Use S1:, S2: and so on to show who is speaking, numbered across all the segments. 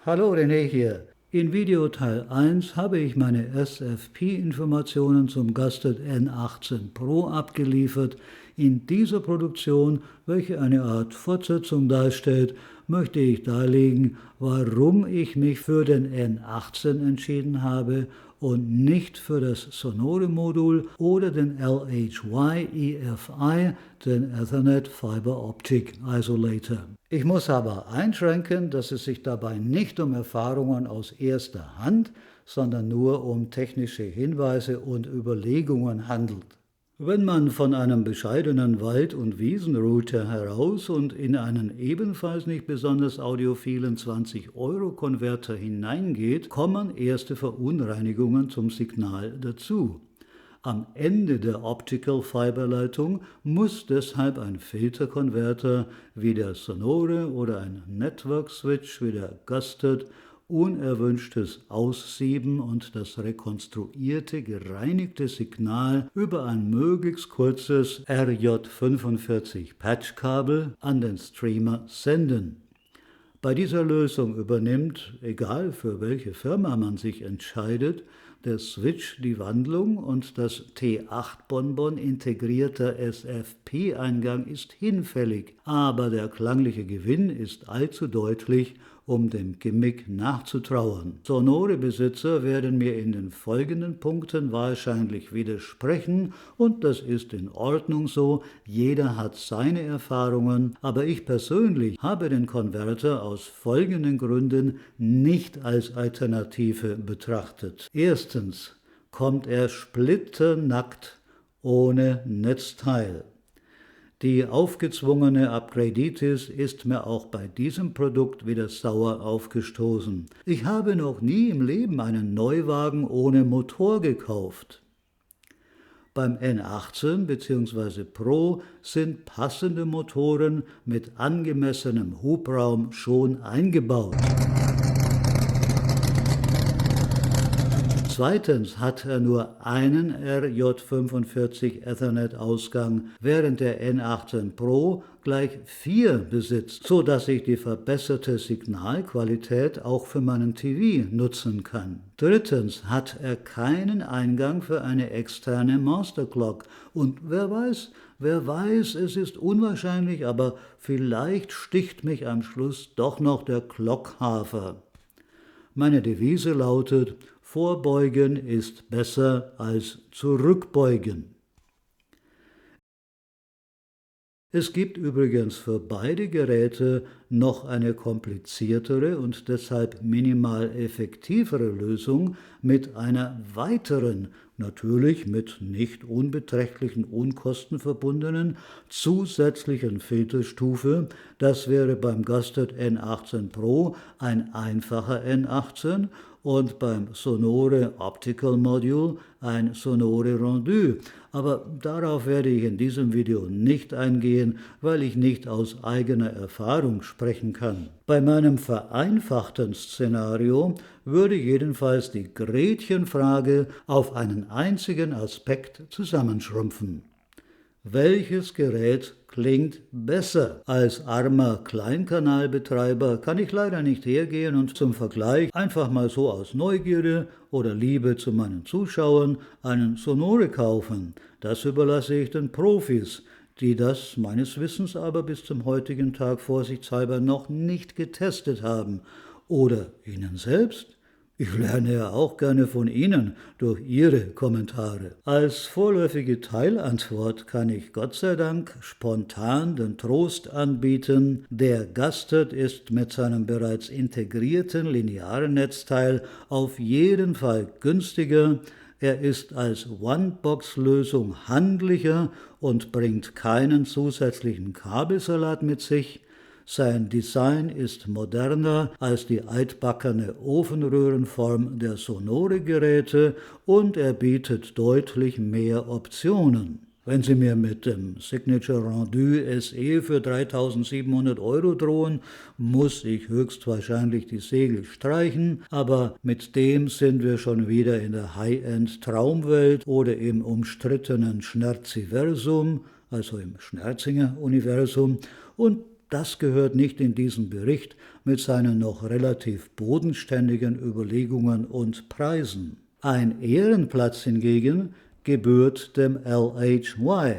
S1: Hallo René hier. In Videoteil 1 habe ich meine SFP-Informationen zum Gusted N18 Pro abgeliefert. In dieser Produktion, welche eine Art Fortsetzung darstellt, möchte ich darlegen, warum ich mich für den N18 entschieden habe und nicht für das Sonore-Modul oder den LHY EFI, den Ethernet Fiber Optic Isolator. Ich muss aber einschränken, dass es sich dabei nicht um Erfahrungen aus erster Hand, sondern nur um technische Hinweise und Überlegungen handelt. Wenn man von einem bescheidenen Wald- und Wiesenrouter heraus und in einen ebenfalls nicht besonders audiophilen 20-Euro-Konverter hineingeht, kommen erste Verunreinigungen zum Signal dazu. Am Ende der Optical Fiber Leitung muss deshalb ein Filterkonverter wie der Sonore oder ein Network Switch wie der Gusted unerwünschtes Aussieben und das rekonstruierte, gereinigte Signal über ein möglichst kurzes RJ45 Patchkabel an den Streamer senden. Bei dieser Lösung übernimmt, egal für welche Firma man sich entscheidet, der Switch die Wandlung und das T8-Bonbon integrierter SFP-Eingang ist hinfällig, aber der klangliche Gewinn ist allzu deutlich, um dem Gimmick nachzutrauern. Sonore-Besitzer werden mir in den folgenden Punkten wahrscheinlich widersprechen und das ist in Ordnung so, jeder hat seine Erfahrungen, aber ich persönlich habe den Konverter aus folgenden Gründen nicht als Alternative betrachtet. Erstens kommt er splitternackt ohne Netzteil. Die aufgezwungene Upgraditis ist mir auch bei diesem Produkt wieder sauer aufgestoßen. Ich habe noch nie im Leben einen Neuwagen ohne Motor gekauft. Beim N18 bzw. Pro sind passende Motoren mit angemessenem Hubraum schon eingebaut. Zweitens hat er nur einen RJ45 Ethernet-Ausgang, während der N18 Pro gleich 4 besitzt, so dass ich die verbesserte Signalqualität auch für meinen TV nutzen kann. Drittens hat er keinen Eingang für eine externe Masterclock und wer weiß, es ist unwahrscheinlich, aber vielleicht sticht mich am Schluss doch noch der Clockhafer. Meine Devise lautet: Vorbeugen ist besser als zurückbeugen. Es gibt übrigens für beide Geräte noch eine kompliziertere und deshalb minimal effektivere Lösung mit einer weiteren, natürlich mit nicht unbeträchtlichen Unkosten verbundenen, zusätzlichen Filterstufe. Das wäre beim Gusted N18 Pro ein einfacher N18 und beim Sonore Optical Module ein Sonore Rendu. Aber darauf werde ich in diesem Video nicht eingehen, weil ich nicht aus eigener Erfahrung sprechen kann. Bei meinem vereinfachten Szenario würde jedenfalls die Gretchenfrage auf einen einzigen Aspekt zusammenschrumpfen. Welches Gerät klingt besser? Als armer Kleinkanalbetreiber kann ich leider nicht hergehen und zum Vergleich einfach mal so aus Neugierde oder Liebe zu meinen Zuschauern einen Sonore kaufen. Das überlasse ich den Profis, die das meines Wissens aber bis zum heutigen Tag vorsichtshalber noch nicht getestet haben. Oder Ihnen selbst? Ich lerne ja auch gerne von Ihnen durch Ihre Kommentare. Als vorläufige Teilantwort kann ich Gott sei Dank spontan den Trost anbieten: Der Gusted ist mit seinem bereits integrierten linearen Netzteil auf jeden Fall günstiger. Er ist als One-Box-Lösung handlicher und bringt keinen zusätzlichen Kabelsalat mit sich. Sein Design ist moderner als die altbackene Ofenröhrenform der Sonore-Geräte und er bietet deutlich mehr Optionen. Wenn Sie mir mit dem Signature Rendu SE für 3.700 Euro drohen, muss ich höchstwahrscheinlich die Segel streichen, aber mit dem sind wir schon wieder in der High-End-Traumwelt oder im umstrittenen Schnerziversum, also im Scherzinger-Universum, und Das gehört nicht in diesen Bericht mit seinen noch relativ bodenständigen Überlegungen und Preisen. Ein Ehrenplatz hingegen gebührt dem LHY,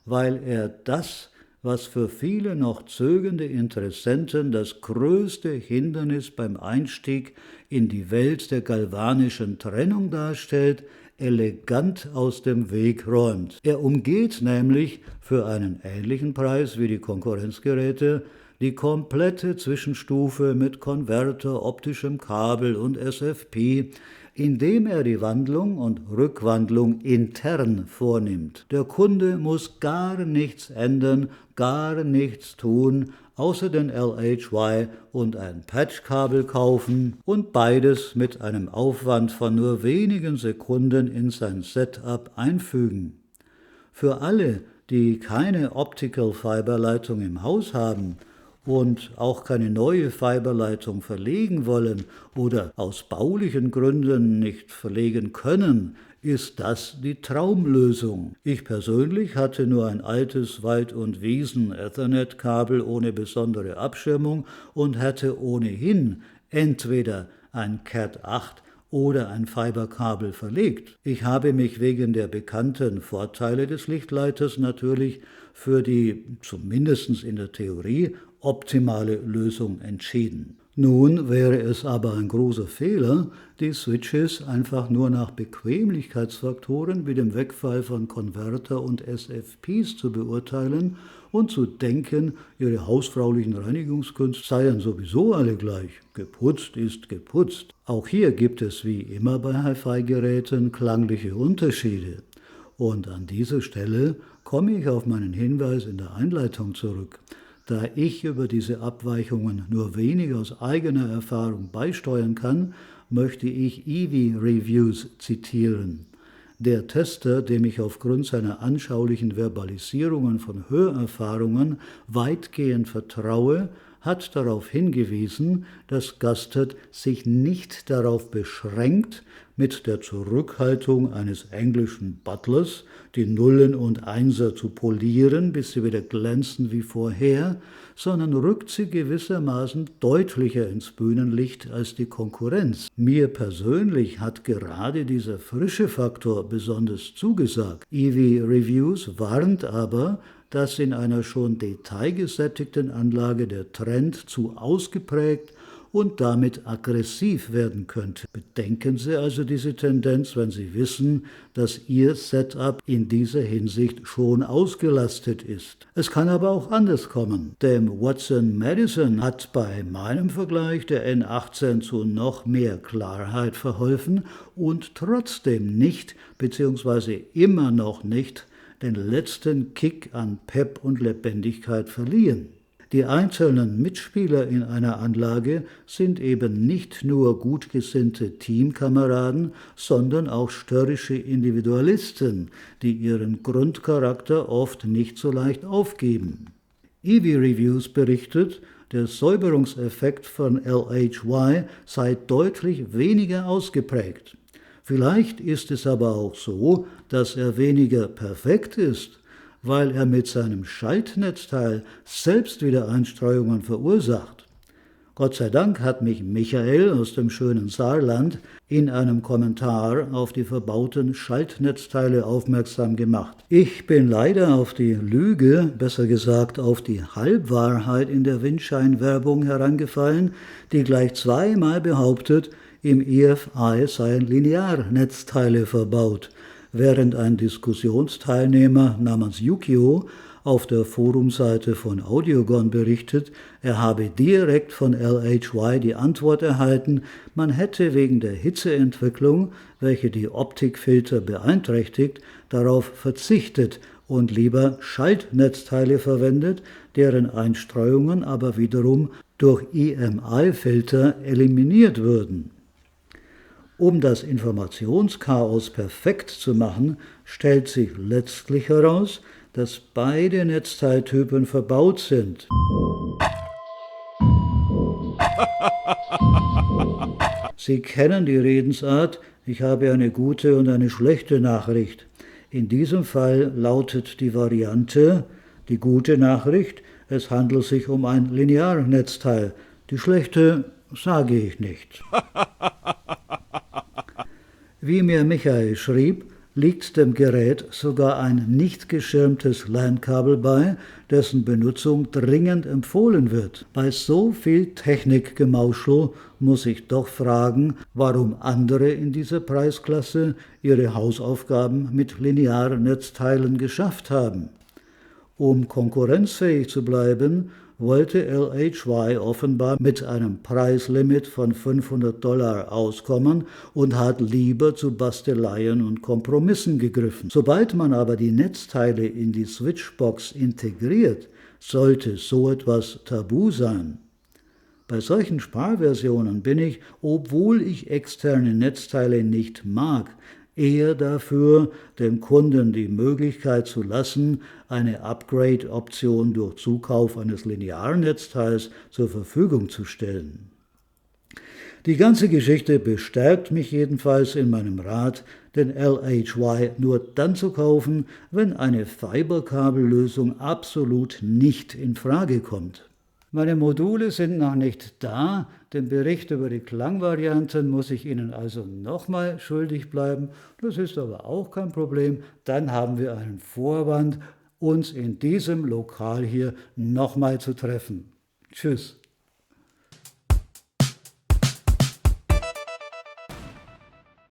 S1: weil er das, was für viele noch zögernde Interessenten das größte Hindernis beim Einstieg in die Welt der galvanischen Trennung darstellt, elegant aus dem Weg räumt. Er umgeht nämlich für einen ähnlichen Preis wie die Konkurrenzgeräte die komplette Zwischenstufe mit Konverter, optischem Kabel und SFP, indem er die Wandlung und Rückwandlung intern vornimmt. Der Kunde muss gar nichts ändern, gar nichts tun, außer den LHY und ein Patchkabel kaufen und beides mit einem Aufwand von nur wenigen Sekunden in sein Setup einfügen. Für alle, die keine Optical Fiberleitung im Haus haben und auch keine neue Fiberleitung verlegen wollen oder aus baulichen Gründen nicht verlegen können, ist das die Traumlösung. Ich persönlich hatte nur ein altes Wald- und Wiesen-Ethernet-Kabel ohne besondere Abschirmung und hätte ohnehin entweder ein Cat 8 oder ein Fiberkabel verlegt. Ich habe mich wegen der bekannten Vorteile des Lichtleiters natürlich für die, zumindest in der Theorie, optimale Lösung entschieden. Nun wäre es aber ein großer Fehler, die Switches einfach nur nach Bequemlichkeitsfaktoren wie dem Wegfall von Konverter und SFPs zu beurteilen und zu denken, ihre hausfraulichen Reinigungskünste seien sowieso alle gleich. Geputzt ist geputzt. Auch hier gibt es wie immer bei Hi-Fi-Geräten klangliche Unterschiede. Und an dieser Stelle komme ich auf meinen Hinweis in der Einleitung zurück. Da ich über diese Abweichungen nur wenig aus eigener Erfahrung beisteuern kann, möchte ich EV-Reviews zitieren. Der Tester, dem ich aufgrund seiner anschaulichen Verbalisierungen von Hörerfahrungen weitgehend vertraue, hat darauf hingewiesen, dass Gusted sich nicht darauf beschränkt, mit der Zurückhaltung eines englischen Butlers die Nullen und Einser zu polieren, bis sie wieder glänzen wie vorher, sondern rückt sie gewissermaßen deutlicher ins Bühnenlicht als die Konkurrenz. Mir persönlich hat gerade dieser frische Faktor besonders zugesagt. EV Reviews warnt aber, dass in einer schon detailgesättigten Anlage der Trend zu ausgeprägt und damit aggressiv werden könnte. Bedenken Sie also diese Tendenz, wenn Sie wissen, dass Ihr Setup in dieser Hinsicht schon ausgelastet ist. Es kann aber auch anders kommen. Dem Watson Madison hat bei meinem Vergleich der N18 zu noch mehr Klarheit verholfen und trotzdem nicht, beziehungsweise immer noch nicht, den letzten Kick an Pep und Lebendigkeit verliehen. Die einzelnen Mitspieler in einer Anlage sind eben nicht nur gut gesinnte Teamkameraden, sondern auch störrische Individualisten, die ihren Grundcharakter oft nicht so leicht aufgeben. EV Reviews berichtet, der Säuberungseffekt von LHY sei deutlich weniger ausgeprägt. Vielleicht ist es aber auch so, dass er weniger perfekt ist, weil er mit seinem Schaltnetzteil selbst wieder Einstreuungen verursacht. Gott sei Dank hat mich Michael aus dem schönen Saarland in einem Kommentar auf die verbauten Schaltnetzteile aufmerksam gemacht. Ich bin leider auf die Lüge, besser gesagt auf die Halbwahrheit in der Windscheinwerbung herangefallen, die gleich zweimal behauptet, im EFI seien Linearnetzteile verbaut, während ein Diskussionsteilnehmer namens Yukio auf der Forumseite von Audiogon berichtet, er habe direkt von LHY die Antwort erhalten, man hätte wegen der Hitzeentwicklung, welche die Optikfilter beeinträchtigt, darauf verzichtet und lieber Schaltnetzteile verwendet, deren Einstreuungen aber wiederum durch EMI-Filter eliminiert würden. Um das Informationschaos perfekt zu machen, stellt sich letztlich heraus, dass beide Netzteiltypen verbaut sind. Sie kennen die Redensart, ich habe eine gute und eine schlechte Nachricht. In diesem Fall lautet die Variante, die gute Nachricht, es handelt sich um ein Linearnetzteil. Die schlechte sage ich nicht. Wie mir Michael schrieb, liegt dem Gerät sogar ein nicht geschirmtes LAN-Kabel bei, dessen Benutzung dringend empfohlen wird. Bei so viel Technikgemauschel muss ich doch fragen, warum andere in dieser Preisklasse ihre Hausaufgaben mit Linearnetzteilen geschafft haben. Um konkurrenzfähig zu bleiben, wollte LHY offenbar mit einem Preislimit von $500 auskommen und hat lieber zu Basteleien und Kompromissen gegriffen. Sobald man aber die Netzteile in die Switchbox integriert, sollte so etwas tabu sein. Bei solchen Sparversionen bin ich, obwohl ich externe Netzteile nicht mag, eher dafür, dem Kunden die Möglichkeit zu lassen, eine Upgrade-Option durch Zukauf eines Linearnetzteils zur Verfügung zu stellen. Die ganze Geschichte bestärkt mich jedenfalls in meinem Rat, den LHY nur dann zu kaufen, wenn eine Fiberkabellösung absolut nicht in Frage kommt. Meine Module sind noch nicht da, den Bericht über die Klangvarianten muss ich Ihnen also nochmal schuldig bleiben. Das ist aber auch kein Problem, dann haben wir einen Vorwand, uns in diesem Lokal hier nochmal zu treffen. Tschüss.